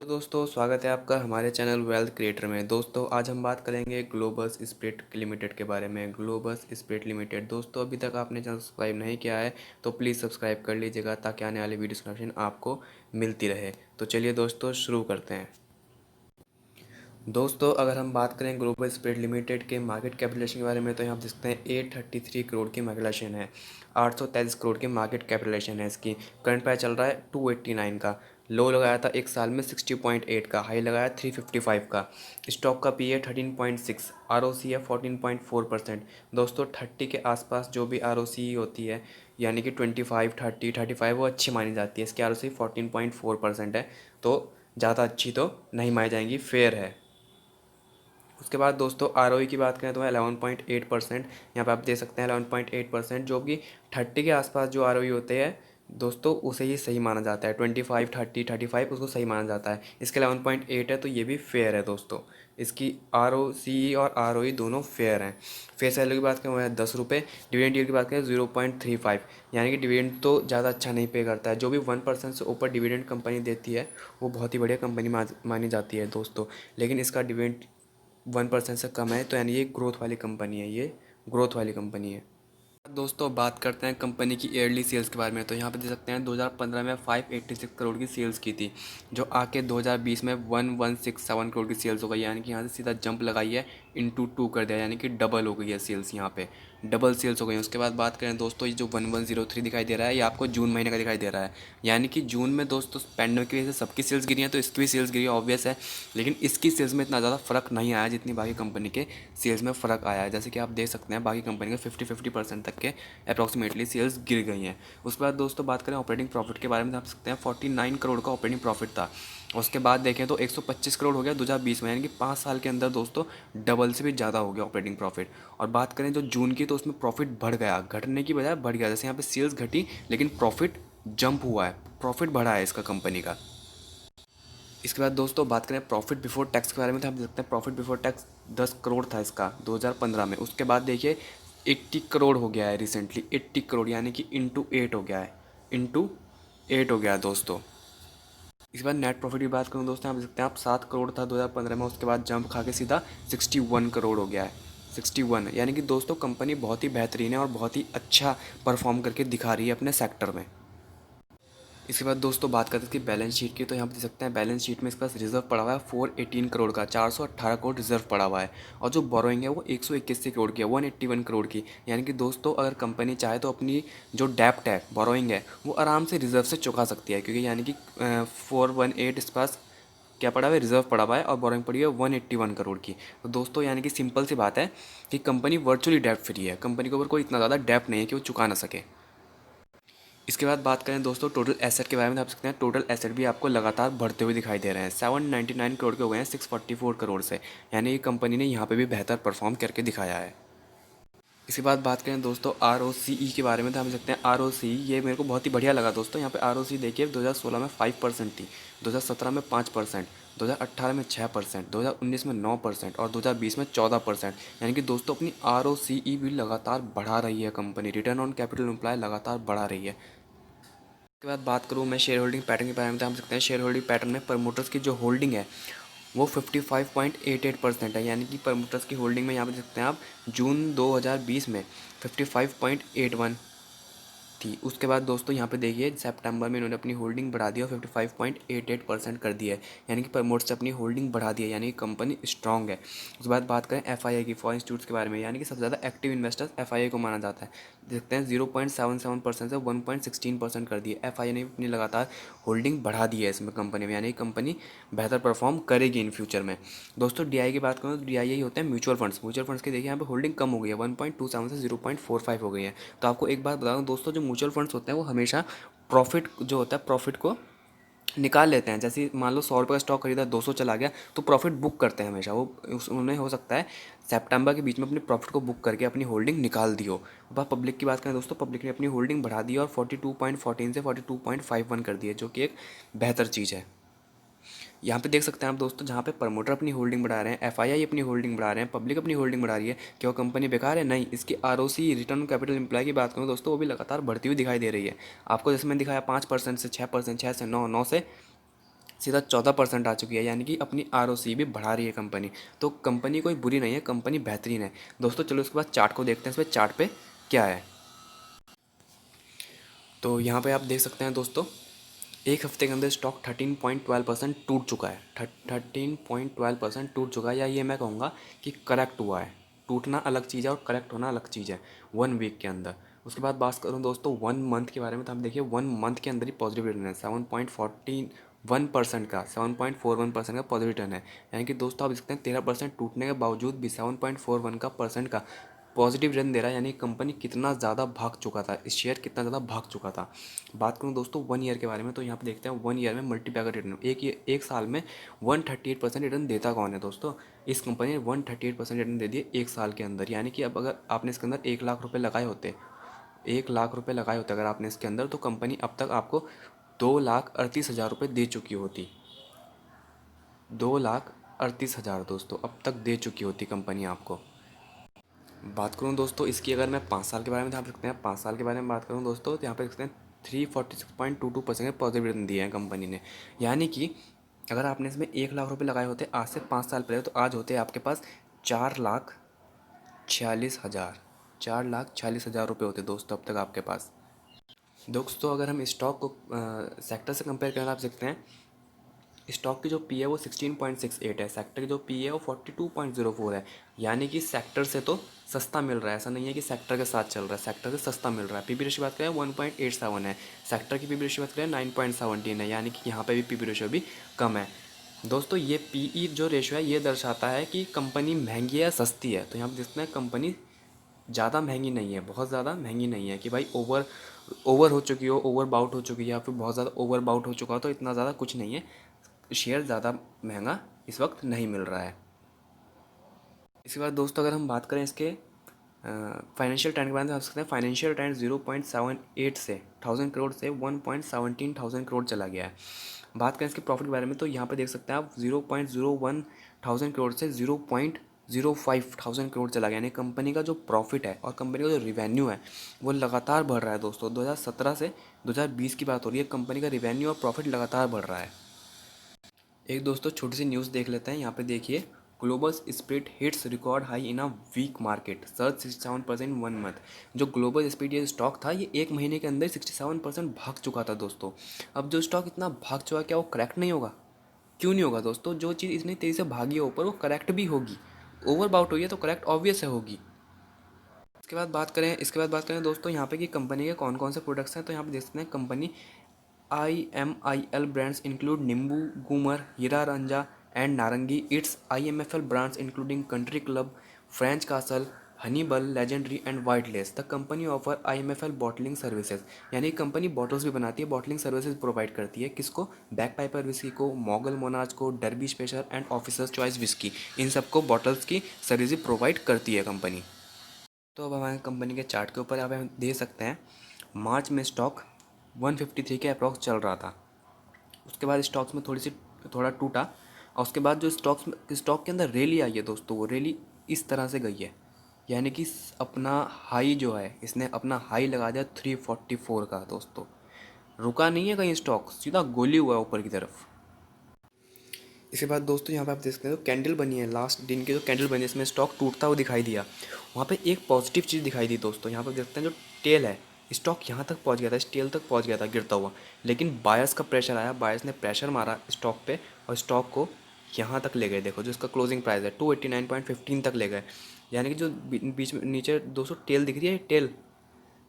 तो दोस्तों स्वागत है आपका हमारे चैनल वेल्थ क्रिएटर में। दोस्तों आज हम बात करेंगे ग्लोबस स्पिरिट लिमिटेड के बारे में। ग्लोबस स्पिरिट लिमिटेड दोस्तों, अभी तक आपने चैनल सब्सक्राइब नहीं किया है तो प्लीज़ सब्सक्राइब कर लीजिएगा ताकि आने वाली वीडियो नोटिफिकेशन आपको मिलती रहे। तो चलिए दोस्तों शुरू करते हैं। दोस्तों अगर हम बात करें ग्लोबल स्पिरिट लिमिटेड के मार्केट कैपिटलाइजेशन के बारे में तो यहाँ आप देख सकते हैं 833 करोड़ की मार्केट है। 833 करोड़ की मार्केट कैपिटलाइजेशन है इसकी। करंट प्राइस चल रहा है 289 का। लो लगाया था एक साल में 60.8 का, हाई लगाया 355 का। स्टॉक का पी है 13.6, आर ओ सी है 14.4%। दोस्तों 30 के आसपास जो भी आर ओ सी होती है यानी कि 25, 30, 35 वो अच्छी मानी जाती है। इसकी आर ओ सी 14.4% है, तो ज़्यादा अच्छी तो नहीं मानी जाएंगी, फेयर है। उसके बाद दोस्तों आर की बात करें तो 11.8%। यहाँ पे आप दे सकते हैं 11.8%, जो कि 30 के आसपास जो आर होते हैं दोस्तों उसे ही सही माना जाता है। 25, 30, 35 उसको सही माना जाता है। इसके 11.8 है तो ये भी फेयर है दोस्तों। इसकी आर ओ सी और आर दोनों फेयर हैं। फेस वैल्यू की बात करें वो है 10 रुपये। डिविडेंड यील्ड की बात करें 0.35, यानी कि डिविडेंड तो ज़्यादा अच्छा नहीं पे करता है। जो भी 1% से ऊपर डिविडेंड कंपनी देती है वो बहुत ही बढ़िया कंपनी मानी जाती है दोस्तों। लेकिन इसका डिविडेंड 1% से कम है, तो यानी ये ग्रोथ वाली कंपनी है, ये ग्रोथ वाली कंपनी है। दोस्तों बात करते हैं कंपनी की ईयरली सेल्स के बारे में। तो यहाँ पे देख सकते हैं 2015 में 586 करोड़ की सेल्स की थी, जो आके 2020 में 1167 करोड़ की सेल्स हो गई। यानी कि यहाँ से सीधा जंप लगाई है, इंटू 2 कर दिया, यानी कि डबल हो गई है सेल्स। यहाँ पे डबल सेल्स हो गई। उसके बाद बात करें दोस्तों, ये जो 1103 दिखाई दे रहा है ये आपको जून महीने का दिखाई दे रहा है। यानी कि जून में दोस्तों पैंडेमिक की वजह से सबकी सेल्स गिरी हैं, तो इसकी भी सेल्स गिरी है, ऑब्वियस है। लेकिन इसकी सेल्स में इतना ज़्यादा फ़र्क नहीं आया जितनी बाकी कंपनी के सेल्स में फ़र्क आया है। जैसे कि आप देख सकते हैं बाकी कंपनी के 50% तक के अप्रॉक्सीमेटली सेल्स गिर गई हैं। उसके बाद दोस्तों बात करें ऑपरेटिंग प्रॉफिट के बारे में, तो आप सकते हैं 49 करोड़ का ऑपरेटिंग प्रॉफिट था। उसके बाद देखें तो 125 करोड़ हो गया 2020 में, यानी कि 5 साल के अंदर दोस्तों डबल से भी ज़्यादा हो गया ऑपरेटिंग प्रॉफिट। और बात करें जो जून की, तो उसमें प्रॉफिट बढ़ गया, घटने की बजाय बढ़ गया। जैसे यहाँ पे सेल्स घटी लेकिन प्रॉफिट जंप हुआ है, प्रॉफिट बढ़ा है इसका कंपनी का। इसके बाद दोस्तों बात करें प्रॉफिट बिफोर टैक्स के बारे में, तो हम देख सकते हैं प्रॉफिट बिफोर टैक्स 10 करोड़ था इसका 2015 में। उसके बाद देखिए 80 करोड़ हो गया है रिसेंटली, 80 करोड़, यानी कि इंटू 8 हो गया है, इंटू 8 हो गया है दोस्तों। इसके बाद नेट प्रॉफिट की बात करूँ दोस्तों, आप देख सकते हैं आप 7 करोड़ था 2015 में, उसके बाद जंप खा के सीधा 61 करोड़ हो गया है। 61, यानी कि दोस्तों कंपनी बहुत ही बेहतरीन है और बहुत ही अच्छा परफॉर्म करके दिखा रही है अपने सेक्टर में। इसके बाद दोस्तों बात करते हैं इसकी बैलेंस शीट की। तो यहाँ पर देख सकते हैं बैलेंस शीट में इसके पास रिजर्व पड़ा हुआ है 418 करोड़ का, 418 करोड़ रिजर्व पड़ा हुआ है। और जो बोरोइंग है वो 181 करोड़ की है, 181 करोड़ की। यानी कि दोस्तों अगर कंपनी चाहे तो अपनी जो डेप्ट है, बोरोइंग है, वो आराम से रिजर्व से चुका सकती है, क्योंकि यानी कि 418 इसके पास क्या पड़ा हुआ है, रिजर्व पड़ा हुआ है, और बोरोइंग पड़ी है 181 करोड़ की। तो दोस्तों यानी कि सिंपल सी बात है कि कंपनी वर्चुअली डेप्ट फ्री है, कंपनी के ऊपर कोई इतना ज़्यादा डेप्ट नहीं है कि वो चुका ना सके। इसके बाद बात करें दोस्तों टोटल एसेट के बारे में, तो आप सकते हैं टोटल एसेट भी आपको लगातार बढ़ते हुए दिखाई दे रहे हैं। 799 करोड़ के हो गए हैं 644 करोड़ से, यानी कि कंपनी ने यहाँ पे भी बेहतर परफॉर्म करके दिखाया है। इसके बाद बात करें दोस्तों आर ओ सी ई के बारे में, तो हम सकते हैं आर ओ सी, ये मेरे को बहुत ही बढ़िया लगा दोस्तों। यहाँ पे आर ओ सी देखिए 2016 में 5% थी, 2017 में 5%, 2018 में 6%, 2019 में 9% और 2020 में 14%। यानी कि दोस्तों अपनी आर ओ सी ई भी लगातार बढ़ा रही है company, return on capital employ लगातार बढ़ा रही है। उसके बाद बात करूँ मैं शेयर होल्डिंग पैटर्न के बारे में, तो हम सकते हैं शेयर होल्डिंग पैटर्न में प्रमोटर्स की जो होल्डिंग है वो 55.88% है। यानी कि प्रमोटर्स की होल्डिंग में यहाँ पे देख सकते हैं आप जून 2020 में 55.81 थी। उसके बाद दोस्तों यहाँ पे देखिए सितंबर में इन्होंने अपनी होल्डिंग बढ़ा दी और 55.88% कर दी है, यानी कि प्रमोटर्स अपनी होल्डिंग बढ़ा दी है, यानी कि कंपनी स्ट्रांग है। उसके बाद बात करें एफआईआई की, फॉरेन इंस्टीट्यूट्स के बारे में, यानी कि सबसे ज़्यादा एक्टिव इन्वेस्टर्स एफआईआई को माना जाता है। देखते हैं 0.77% से 1.16% कर दी है। एफआईआई ने अपनी लगातार होल्डिंग बढ़ा दी है इसमें कंपनी में, यानी कि कंपनी बेहतर परफॉर्म करेगी इन फ्यूचर में। दोस्तों डीआई की बात करूँ तो डीआई यही होते हैं म्यूचुअल फंड्स। म्यूचुअल फंड्स की देखिए यहाँ पे होल्डिंग कम हो गई है, 1.27 से 0.45 हो गई है। तो आपको एक बात बता दूँ दोस्तों, जो म्यूचुअल फंड्स होते हैं वो हमेशा प्रॉफिट जो होता है प्रॉफिट को निकाल लेते हैं। जैसे मान लो 100 रुपये का स्टॉक खरीदा, 200 चला गया, तो प्रॉफिट बुक करते हैं हमेशा वो। उन्हें हो सकता है सितंबर के बीच में अपने प्रॉफिट को बुक करके अपनी होल्डिंग निकाल दी हो। अब आप पब्लिक की बात करें दोस्तों, पब्लिक ने अपनी होल्डिंग बढ़ा दी और 42.14 से 42.51 कर दी है, जो कि एक बेहतर चीज़ है। यहाँ पे देख सकते हैं आप दोस्तों, जहाँ पे प्रमोटर अपनी होल्डिंग बढ़ा रहे हैं, एफआईआई अपनी होल्डिंग बढ़ा रहे हैं, पब्लिक अपनी होल्डिंग बढ़ा रही है, क्या वो कंपनी बेकार है? नहीं। इसकी ROC, return on capital employ की बात करूँ दोस्तों, वो भी लगातार बढ़ती हुई दिखाई दे रही है। आपको जैसे मैंने दिखाया 5% से 6%, 6 से 9, 9 से सीधा 14% आ चुकी है, यानी कि अपनी आरओसी भी बढ़ा रही है कंपनी। तो कंपनी कोई बुरी नहीं है, कंपनी बेहतरीन है दोस्तों। चलो उसके बाद चार्ट को देखते हैं, इस पर चार्ट पे क्या है। तो यहाँ पे आप देख सकते हैं दोस्तों, एक हफ्ते के अंदर स्टॉक 13.12% टूट चुका है। 13.12% टूट चुका है, या ये मैं कहूँगा कि करेक्ट हुआ है। टूटना अलग चीज़ है और करेक्ट होना अलग चीज़ है 1 वीक के अंदर। उसके बाद बात करूँ दोस्तों 1 मंथ के बारे में, तो आप देखिए 1 मंथ के अंदर ही पॉजिटिव रिटर्न है 7.41% का, 7.41% का पॉजिटिव रिटर्न है। यानी कि दोस्तों आप देख सकते हैं 13% टूटने के बावजूद भी 7.41% का पॉजिटिव रिटर्न दे रहा है। यानी कंपनी कितना ज़्यादा भाग चुका था, इस शेयर कितना ज़्यादा भाग चुका था। बात करूँ दोस्तों 1 ईयर के बारे में, तो यहाँ पे देखते हैं 1 ईयर में मल्टीपैकर रिटर्न, एक साल में 138% रिटर्न देता कौन है दोस्तों। इस कंपनी ने 138% रिटर्न दे दिए एक साल के अंदर। यानी कि अब अगर आपने इसके अंदर 1 लाख रुपये लगाए होते, 1 लाख रुपये लगाए होते अगर आपने इसके अंदर, तो कंपनी अब तक आपको 2,38,000 रुपये दे चुकी होती। 2,38,000 दोस्तों अब तक दे चुकी होती कंपनी आपको। बात करूँ दोस्तों इसकी, अगर मैं 5 साल के बारे में, ध्यान सकते हैं 5 साल के बारे में बात करूँ दोस्तों, तो यहाँ पे देखते हैं 346.22% का पॉजिटिव रिटर्न दिया है कंपनी ने। यानी कि अगर आपने इसमें 1 लाख रुपये लगाए होते आज से 5 साल पहले, तो आज होते आपके पास 4,46,000, 4,46,000 रुपये होते दोस्तों अब तक आपके पास। दोस्तों अगर हम स्टॉक को सेक्टर से कंपेयर करना, आप सकते हैं स्टॉक की जो पी है वो 16.68 है, सेक्टर की जो पी है वो 42.04 है। यानी कि सेक्टर से तो सस्ता मिल रहा है, ऐसा नहीं है कि सेक्टर के साथ चल रहा है, सेक्टर से सस्ता मिल रहा है। पीबी रेशियो बात करें 1.87 है, सेक्टर की पीबी रेशियो बात करें 9.17 है। यानी कि यहाँ पे भी पीबी रेशियो भी कम है दोस्तों। ये पीई जो रेशियो है ये दर्शाता है कि कंपनी महंगी है या सस्ती है। तो यहाँ पर देखते हैं कंपनी ज़्यादा महंगी नहीं है, बहुत ज़्यादा महंगी नहीं है कि भाई ओवर ओवर हो चुकी हो, ओवर बाउट हो चुकी है, या फिर बहुत ज़्यादा ओवर बाउट हो चुका हो, तो इतना ज़्यादा कुछ नहीं है। शेयर ज़्यादा महंगा इस वक्त नहीं मिल रहा है। इसके बाद दोस्तों अगर हम बात करें इसके फाइनेंशियल ट्रेंड के बारे में, आप सकते हैं फाइनेंशियल ट्रेंड 0.78 से 1000 करोड़ से 1.17 करोड़ चला गया है। बात करें इसके प्रॉफिट के बारे में, तो यहाँ पे देख सकते हैं आप 0.01 करोड़ से 0.05 करोड़ चला गया। यानी कंपनी का जो प्रॉफिट है और कंपनी का जो रिवेन्यू है वो लगातार बढ़ रहा है दोस्तों। 2017 से 2020 की बात हो रही है, कंपनी का रिवेन्यू और प्रॉफिट लगातार बढ़ रहा है। एक दोस्तों छोटी सी न्यूज़ देख लेते हैं, यहाँ पे देखिए, global speed hits record high in a week market, search 67% 1 month. जो ग्लोबल स्पीड ये स्टॉक था ये एक महीने के अंदर 67% भाग चुका था दोस्तों। अब जो स्टॉक इतना भाग चुका, क्या वो करेक्ट नहीं होगा? क्यों नहीं होगा दोस्तों? जो चीज़ इतनी तेज़ी से भागी है ऊपर वो करेक्ट भी होगी। ओवर बाउट हुई है तो करेक्ट ऑब्वियस है होगी। इसके बाद बात करें दोस्तों यहाँ पे कि कंपनी के कौन कौन से प्रोडक्ट्स हैं। तो यहाँ पे देख सकते हैं company IMIL brands include Nimbu, Goomer, Hira Ranja and Narangi. Its IMFL brands including Country Club, French Castle, Honeyball, Legendary and White Lace. The company offer IMFL bottling services. यानी कंपनी बॉटल्स भी बनाती है, bottling services provide करती है। किसको? Back Piper whisky को, मॉगल मोनाज को, Derby special and officer's choice whisky, इन सबको बॉटल्स की सर्विस प्रोवाइड करती है कंपनी। तो अब हमारे कंपनी के चार्ट के ऊपर आप देख सकते हैं मार्च में स्टॉक 153 के अप्रॉक्स चल रहा था। उसके बाद स्टॉक्स में थोड़ा टूटा, और उसके बाद जो स्टॉक के अंदर रैली आई है दोस्तों, वो रैली इस तरह से गई है। यानी कि अपना हाई जो है, इसने अपना हाई लगा दिया 344 का दोस्तों। रुका नहीं है कहीं स्टॉक, सीधा गोली हुआ है ऊपर की तरफ। इसके बाद दोस्तों यहाँ पे आप देख सकते हैं, तो कैंडल बनी है, लास्ट दिन की जो कैंडल बनी है इसमें स्टॉक टूटता हुआ दिखाई दिया। वहाँ पे एक पॉजिटिव चीज़ दिखाई दी दोस्तों। यहाँ पे देखते हैं जो टेल है, स्टॉक यहाँ तक पहुँच गया था, इस टेल तक पहुँच गया था गिरता हुआ, लेकिन बायर्स का प्रेशर आया, बायर्स ने प्रेशर मारा स्टॉक पे और स्टॉक को यहाँ तक ले गए। देखो जो इसका क्लोजिंग प्राइस है 289.15 तक ले गए। यानी कि जो बीच में नीचे दोस्तों टेल दिख रही है, टेल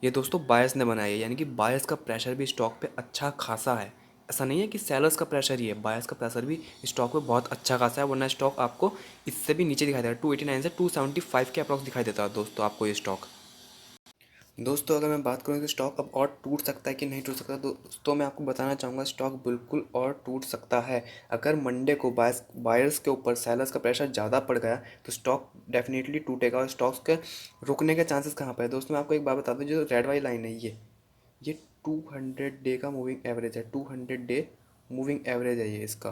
ये दोस्तों बायर्स ने बनाई है। यानी कि बायर्स का प्रेशर भी स्टॉक पे अच्छा खासा है। ऐसा नहीं है कि सेलर्स का प्रेशर ही है, बायर्स का प्रेशर भी स्टॉक पे बहुत अच्छा खासा है, वरना स्टॉक आपको इससे भी नीचे दिखाई देगा। 289 से 275 के अप्रॉक्स दिखाई देता है दोस्तों आपको ये स्टॉक। दोस्तों अगर मैं बात करूँ कि स्टॉक अब और टूट सकता है कि नहीं टूट सकता, दोस्तों मैं आपको बताना चाहूँगा स्टॉक बिल्कुल और टूट सकता है। अगर मंडे को बायर्स के ऊपर सेलर्स का प्रेशर ज़्यादा पड़ गया तो स्टॉक डेफिनेटली टूटेगा। और स्टॉक्स के रुकने के चांसेस कहाँ पर है दोस्तों? मैं आपको एक बात बता दूँ, जो रेड वाली लाइन है ये 200 डे का मूविंग एवरेज है, 200 डे मूविंग एवरेज है ये इसका।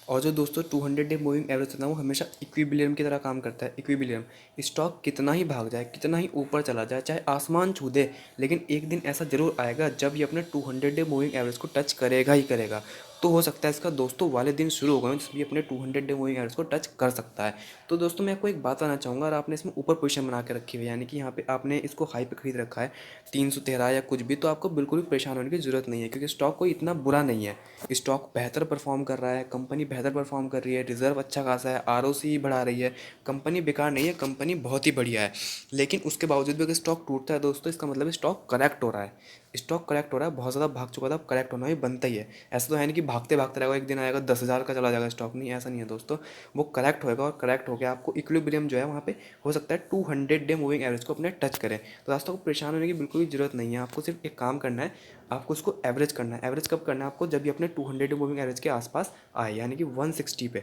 और जो दोस्तों 200 डे मूविंग एवरेज होता है वो हमेशा इक्विलिब्रियम की तरह काम करता है। इक्विलिब्रियम, स्टॉक कितना ही भाग जाए, कितना ही ऊपर चला जाए, चाहे आसमान छू दे, लेकिन एक दिन ऐसा जरूर आएगा जब ये अपने 200 डे मूविंग एवरेज को टच करेगा ही करेगा। तो हो सकता है इसका दोस्तों वाले दिन शुरू होगा जिसमें अपने 200 डे मूविंग एवरेज को टच कर सकता है। तो दोस्तों मैं आपको एक बात बताना चाहूँगा, अगर आपने इसमें ऊपर पोजीशन बना के रखी हुई है, यानी कि यहाँ पे आपने इसको हाई पे खरीद रखा है 313 या कुछ भी, तो आपको बिल्कुल भी परेशान होने की ज़रूरत नहीं है, क्योंकि स्टॉक कोई इतना बुरा नहीं है। स्टॉक बेहतर परफॉर्म कर रहा है, कंपनी बेहतर परफॉर्म कर रही है, रिजर्व अच्छा खासा है, आरओसी बढ़ा रही है, कंपनी बेकार नहीं है, कंपनी बहुत ही बढ़िया है। लेकिन उसके बावजूद भी अगर स्टॉक टूटता है दोस्तों, इसका मतलब स्टॉक करेक्ट हो रहा है। स्टॉक करेक्ट हो रहा है, बहुत ज़्यादा भाग चुका था, अब करेक्ट होना भी बनता ही है। ऐसा तो है नहीं कि भागते भागते रहेगा, एक दिन आएगा 10,000 का चला जाएगा स्टॉक, नहीं ऐसा नहीं है दोस्तों। वो करेक्ट होएगा और करेक्ट होकर आपको इक्विलिब्रियम जो है वहाँ पे हो सकता है 200 डे मूविंग एवरेज को अपने टच करें। तो दोस्तों को परेशान होने की बिल्कुल भी जरूरत नहीं है, आपको सिर्फ एक काम करना है, आपको उसको एवरेज करना है। एवरेज कब करना है आपको, जब ये अपने 200 मूविंग एवरेज के आसपास आए, यानी कि 160 पे।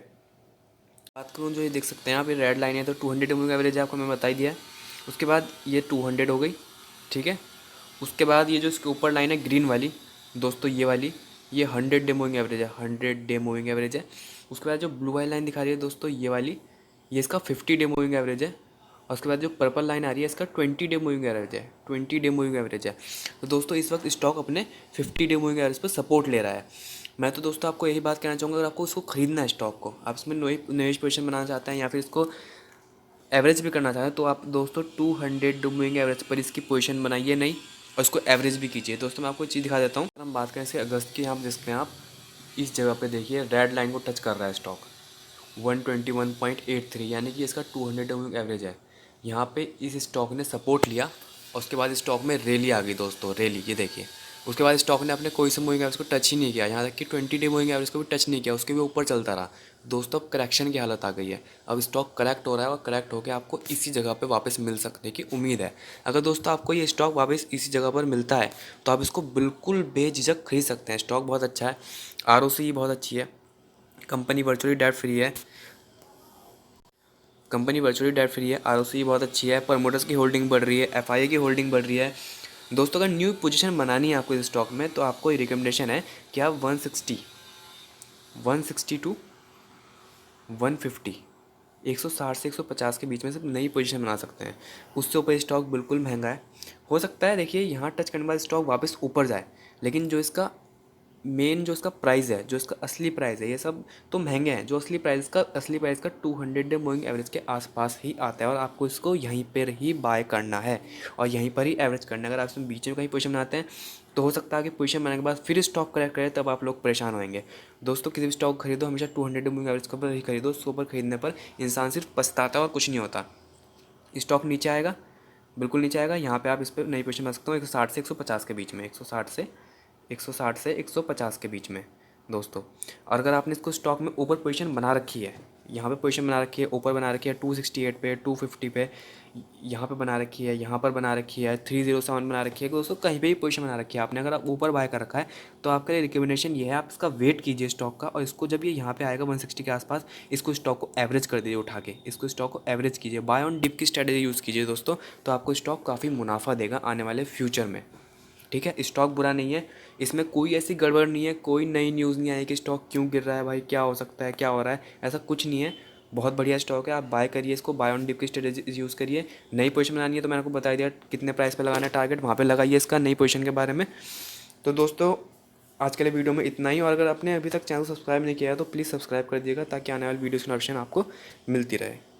बात करूँ जो ये देख सकते हैं आप, ये रेड लाइन है तो 200 मूविंग एवरेज है, आपको मैं बता ही दिया है। उसके बाद ये 200 हो गई, ठीक है। उसके बाद ये जो इसके ऊपर लाइन है ग्रीन वाली दोस्तों, ये वाली, ये 100 डे मूविंग एवरेज है, 100 डे मूविंग एवरेज है। उसके बाद जो ब्लू वाली लाइन दिखा रही है दोस्तों, ये वाली, ये इसका 50 डे मूविंग एवरेज है। और उसके बाद जो पर्पल लाइन आ रही है इसका 20 डे मूविंग एवरेज है, 20 डे मूविंग एवरेज है। तो दोस्तों इस वक्त स्टॉक अपने 50 डे मूविंग एवरेज पर सपोर्ट ले रहा है। मैं तो दोस्तों आपको यही बात कहना चाहूँगा, अगर आपको उसको खरीदना है स्टॉक को, आप इसमें नई पोजीशन बनाना चाहते हैं या फिर इसको एवरेज भी करना चाहते हैं, तो आप दोस्तों 200 मूविंग एवरेज पर इसकी पोजीशन बनाइए नहीं, और इसको एवरेज भी कीजिए। दोस्तों मैं आपको एक चीज़ दिखा देता हूँ, अगर हम बात करें इसके अगस्त की, यहाँ देखते हैं आप इस जगह पे देखिए रेड लाइन को टच कर रहा है स्टॉक 121.83, यानी कि इसका 200 मूविंग एवरेज है। यहाँ पे इस स्टॉक ने सपोर्ट लिया और उसके बाद स्टॉक में रैली आ गई दोस्तों, रैली, ये देखिए। उसके बाद स्टॉक ने अपने कोई से मूविंग एवरेज को टच ही नहीं किया, यहाँ तक कि 20 डे मूविंग एवरेज को भी टच नहीं किया, उसके भी ऊपर चलता रहा। दोस्तों अब करेक्शन की हालत आ गई है, अब स्टॉक करेक्ट हो रहा है और करेक्ट होकर आपको इसी जगह पे वापस मिल सकने की उम्मीद है। अगर दोस्तों आपको ये स्टॉक वापस इसी जगह पर मिलता है तो आप इसको बिल्कुल बेझिझक खरीद सकते हैं। स्टॉक बहुत अच्छा है, आरओसी बहुत अच्छी है, कंपनी वर्चुअली डेट फ्री है, कंपनी वर्चुअली डेट फ्री है, आरओसी बहुत अच्छी है, प्रमोटर्स की होल्डिंग बढ़ रही है, एफआईए की होल्डिंग बढ़ रही है। दोस्तों अगर न्यू पोजीशन बनानी है आपको इस स्टॉक में, तो आपको ये रिकमेंडेशन है कि आप 160 टू 150, 160 से 150 के बीच में सिर्फ नई पोजीशन बना सकते हैं। उससे ऊपर स्टॉक बिल्कुल महंगा है। हो सकता है देखिए यहाँ टच करने के बाद स्टॉक वापस ऊपर जाए, लेकिन जो इसका मेन जो इसका प्राइस है, जो इसका असली प्राइस है, ये सब तो महंगे हैं, जो असली प्राइस का 200 डे मूविंग एवरेज के आसपास ही आता है, और आपको इसको यहीं पर ही बाय करना है और यहीं पर ही एवरेज करना है। अगर आप इसमें बीच में कहीं पोजीशन बनाते हैं तो हो सकता है कि पोजीशन बनाने के बाद फिर स्टॉक करेक्ट करे, तब आप लोग परेशान होंगे। दोस्तों किसी भी स्टॉक खरीदो हमेशा 200 डे मूविंग एवरेज के ऊपर ही खरीदो, उसके ऊपर खरीदने पर इंसान सिर्फ पछताता है और कुछ नहीं होता। स्टॉक नीचे आएगा, बिल्कुल नीचे आएगा, यहाँ पे आप इस पर नई पोजीशन बना सकते हो 160 से 150 के बीच में, 160 से 150 के बीच में दोस्तों। और अगर आपने इसको स्टॉक में ऊपर पोजीशन बना रखी है, यहाँ पे पोजीशन बना रखी है, ऊपर बना रखी है 268 पे, 250 पे, यहाँ पे बना रखी है, यहाँ पर बना रखी है, 307 बना रखी है, दोस्तों कहीं पे भी पोजीशन बना रखी है आपने, अगर आप ऊपर बाय कर रखा है तो आपके लिए रिकमेंडेशन ये है, आप इसका वेट कीजिए स्टॉक का, और इसको जब ये यहाँ पे आएगा 160 के आसपास, इसको स्टॉक को एवरेज कर दीजिए उठा के, इसको स्टॉक को एवरेज कीजिए, बाय ऑन डिप की स्ट्रेटेजी यूज़ कीजिए दोस्तों, तो आपको स्टॉक काफ़ी मुनाफा देगा आने वाले फ्यूचर में। ठीक है, स्टॉक बुरा नहीं है, इसमें कोई ऐसी गड़बड़ नहीं है, कोई नई न्यूज़ नहीं आई कि स्टॉक क्यों गिर रहा है भाई, क्या हो सकता है, क्या हो रहा है, ऐसा कुछ नहीं है। बहुत बढ़िया स्टॉक है, आप बाय करिए इसको, बाय ऑन डिप की स्ट्रेटेजी यूज़ करिए। नई पोजीशन बनानी है तो मैंने आपको बता दिया कितने प्राइस पे लगाना है टारगेट, वहाँ पे लगाइए इसका नई पोजीशन के बारे में। तो दोस्तों आज के लिए वीडियो में इतना ही, और अगर आपने अभी तक चैनल सब्सक्राइब नहीं किया है तो प्लीज़ सब्सक्राइब कर दिएगा, ताकि आने वाली वीडियोज़ की नोटिफिकेशन आपको मिलती रहे।